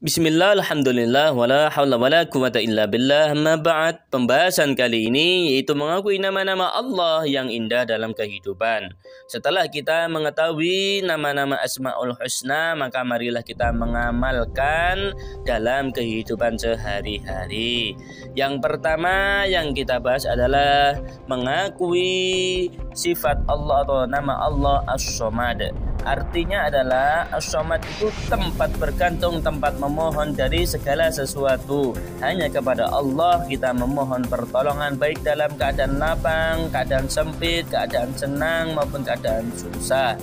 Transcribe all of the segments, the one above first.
Bismillah, alhamdulillah, wala hawla wala quwata illa billah, amma ba'd. Pembahasan kali ini yaitu mengakui nama-nama Allah yang indah dalam kehidupan. Setelah kita mengetahui nama-nama Asmaul Husna, maka marilah kita mengamalkan dalam kehidupan sehari-hari. Yang pertama yang kita bahas adalah mengakui sifat Allah atau nama Allah As-Somad. Artinya adalah As-Somad itu tempat bergantung, tempat memohon dari segala sesuatu. Hanya kepada Allah kita memohon pertolongan, baik dalam keadaan lapang, keadaan sempit, keadaan senang maupun keadaan susah.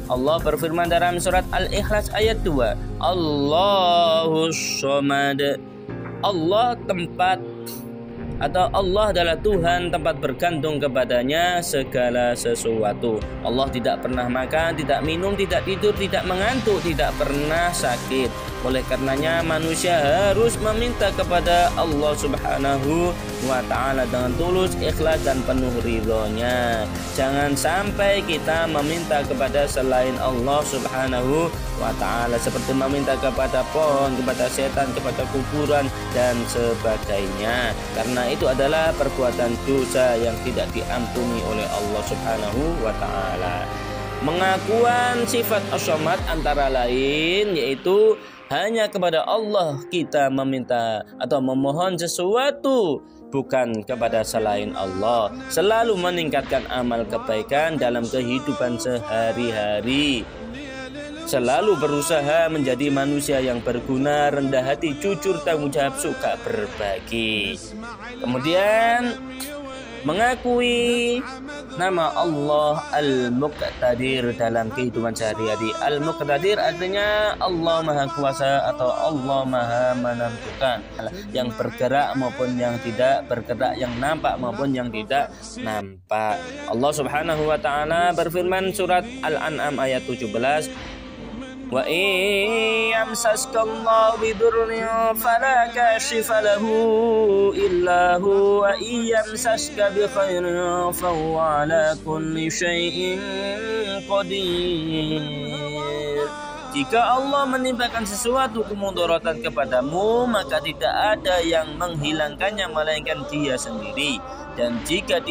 Allah berfirman dalam surat Al-Ikhlas ayat 2, Allahus Somad. Allah tempat atau Allah adalah Tuhan, tempat bergantung kepadanya segala sesuatu. Allah tidak pernah makan, tidak minum, tidak tidur, tidak mengantuk, tidak pernah sakit. Oleh karenanya manusia harus meminta kepada Allah Subhanahu wa ta'ala dengan tulus, ikhlas dan penuh ridhonya. Jangan sampai kita meminta kepada selain Allah Subhanahu wa ta'ala, seperti meminta kepada pohon, kepada setan, kepada kuburan dan sebagainya. Karena itu adalah perbuatan dosa yang tidak diampuni oleh Allah Subhanahu wa ta'ala. Mengakuan sifat As-Somad antara lain yaitu hanya kepada Allah kita meminta atau memohon sesuatu, bukan kepada selain Allah. Selalu meningkatkan amal kebaikan dalam kehidupan sehari-hari. Selalu berusaha menjadi manusia yang berguna, rendah hati, jujur, tanggung jawab, suka berbagi. Kemudian mengakui nama Allah Al-Muqtadir dalam kehidupan sehari-hari. Al-Muqtadir artinya Allah Maha Kuasa atau Allah Maha Menentukan, yang bergerak maupun yang tidak bergerak, yang nampak maupun yang tidak nampak. Allah Subhanahu wa ta'ala berfirman surat Al-An'am ayat 17, wa in yamsaskallahu bidurrin fala kashifa lahu illa hu wa in yamsaska bi khairin fa huwa ala kulli syai'in qadir. Jika Allah menimpakan sesuatu kemudaratan kepadamu, maka tidak ada yang menghilangkannya melainkan Dia sendiri. Dan jika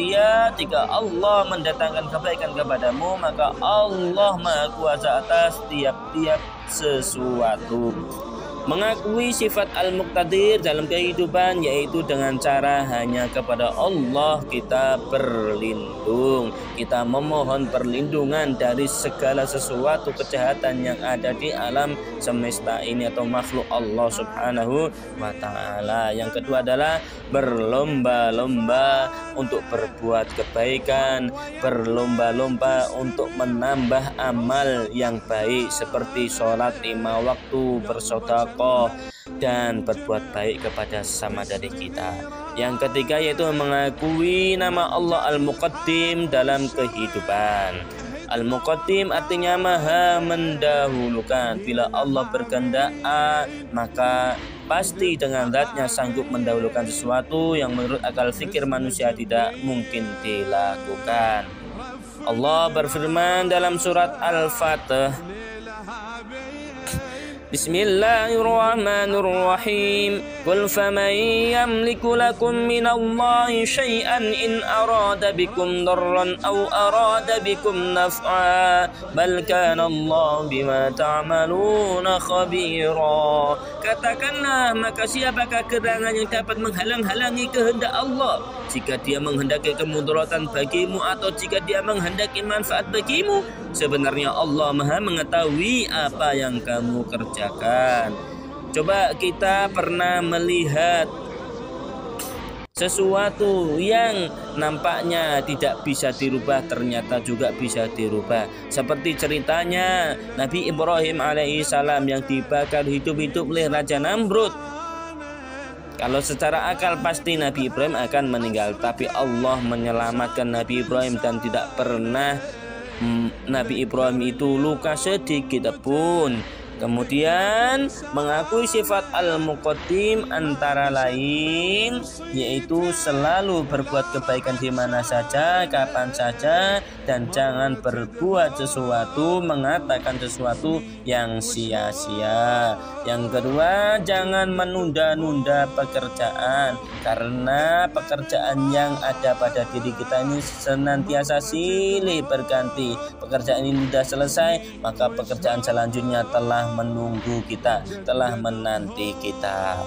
Allah mendatangkan kebaikan kepadamu, maka Allah Maha Kuasa atas tiap-tiap sesuatu. Mengakui sifat Al-Muqtadir dalam kehidupan yaitu dengan cara hanya kepada Allah kita berlindung. Kita memohon perlindungan dari segala sesuatu kejahatan yang ada di alam semesta ini atau makhluk Allah Subhanahu wa ta'ala. Yang kedua adalah berlomba-lomba untuk berbuat kebaikan, berlomba-lomba untuk menambah amal yang baik seperti sholat 5 waktu, bersedekah dan berbuat baik kepada sesama dari kita. Yang ketiga yaitu mengakui nama Allah Al-Muqaddim dalam kehidupan. Al-Muqaddim artinya maha mendahulukan. Bila Allah berkehendak A, maka pasti dengan zatnya sanggup mendahulukan sesuatu yang menurut akal fikir manusia tidak mungkin dilakukan. Allah berfirman dalam surat Al-Fatih, Bismillahirrahmanirrahim. Qul faman yamliku lakum minallahi syai'an in arada bikum darran aw arada bikum naf'a bal kana Allah bima ta'maluna khabira. Katakanlah, maka siapakah gerangan yang dapat menghalang-halangi kehendak Allah jika Dia menghendaki kemudaratan bagimu atau jika Dia menghendaki manfaat bagimu? Sebenarnya Allah Maha mengetahui apa yang kamu kerjakan. Coba kita pernah melihat sesuatu yang nampaknya tidak bisa dirubah ternyata juga bisa dirubah. Seperti ceritanya Nabi Ibrahim alaihissalam yang dibakar hidup-hidup oleh Raja Namrud. Kalau secara akal pasti Nabi Ibrahim akan meninggal, tapi Allah menyelamatkan Nabi Ibrahim dan tidak pernah Nabi Ibrahim itu luka sedikit pun. Kemudian mengakui sifat al-muqaddim antara lain yaitu selalu berbuat kebaikan di mana saja, kapan saja, dan jangan berbuat sesuatu, mengatakan sesuatu yang sia-sia. Yang kedua, jangan menunda-nunda pekerjaan, karena pekerjaan yang ada pada diri kita ini senantiasa silih berganti. Pekerjaan ini sudah selesai, maka pekerjaan selanjutnya telah menunggu kita, telah menanti kita.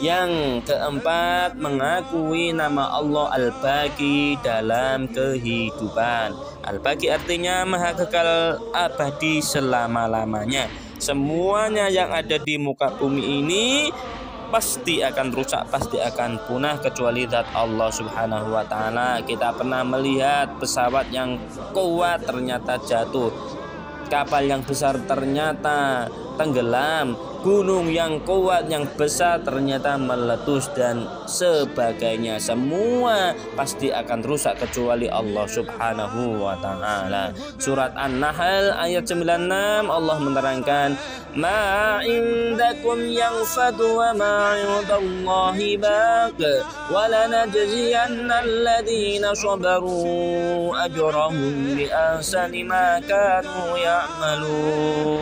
Yang keempat, mengakui nama Allah Al-Baqi dalam kehidupan. Al-Baqi artinya maha kekal abadi selama-lamanya. Semuanya yang ada di muka bumi ini pasti akan rusak, pasti akan punah kecuali zat Allah Subhanahu wa taala. Kita pernah melihat pesawat yang kuat ternyata jatuh, kapal yang besar ternyata tenggelam, gunung yang kuat yang besar ternyata meletus dan sebagainya. Semua pasti akan rusak kecuali Allah Subhanahu wa taala. Surat An-Nahl ayat 96 Allah menerangkan, ma indakum yanfadu wa ma indallahi baq wa lanajziyanna alladhina sabaru ajrahum bi ahsani ma kanu ya'malun.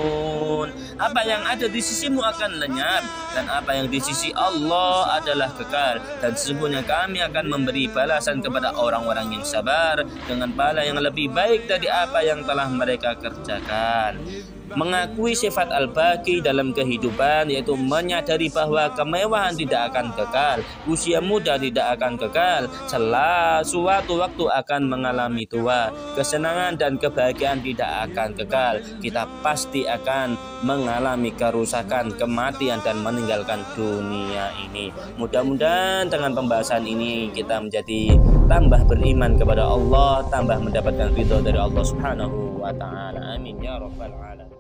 Apa yang ada di sisimu akan lenyap, dan apa yang di sisi Allah adalah kekal. Dan sesungguhnya kami akan memberi balasan kepada orang-orang yang sabar dengan pahala yang lebih baik dari apa yang telah mereka kerjakan. Mengakui sifat Al-Baqi dalam kehidupan yaitu menyadari bahwa kemewahan tidak akan kekal, usia muda tidak akan kekal, suatu waktu akan mengalami tua, kesenangan dan kebahagiaan tidak akan kekal. Kita pasti akan mengalami kerusakan, kematian, dan meninggalkan dunia ini. Mudah-mudahan dengan pembahasan ini kita menjadi tambah beriman kepada Allah, tambah mendapatkan ridho dari Allah Subhanahu wa taala. Amin ya rabbal alamin.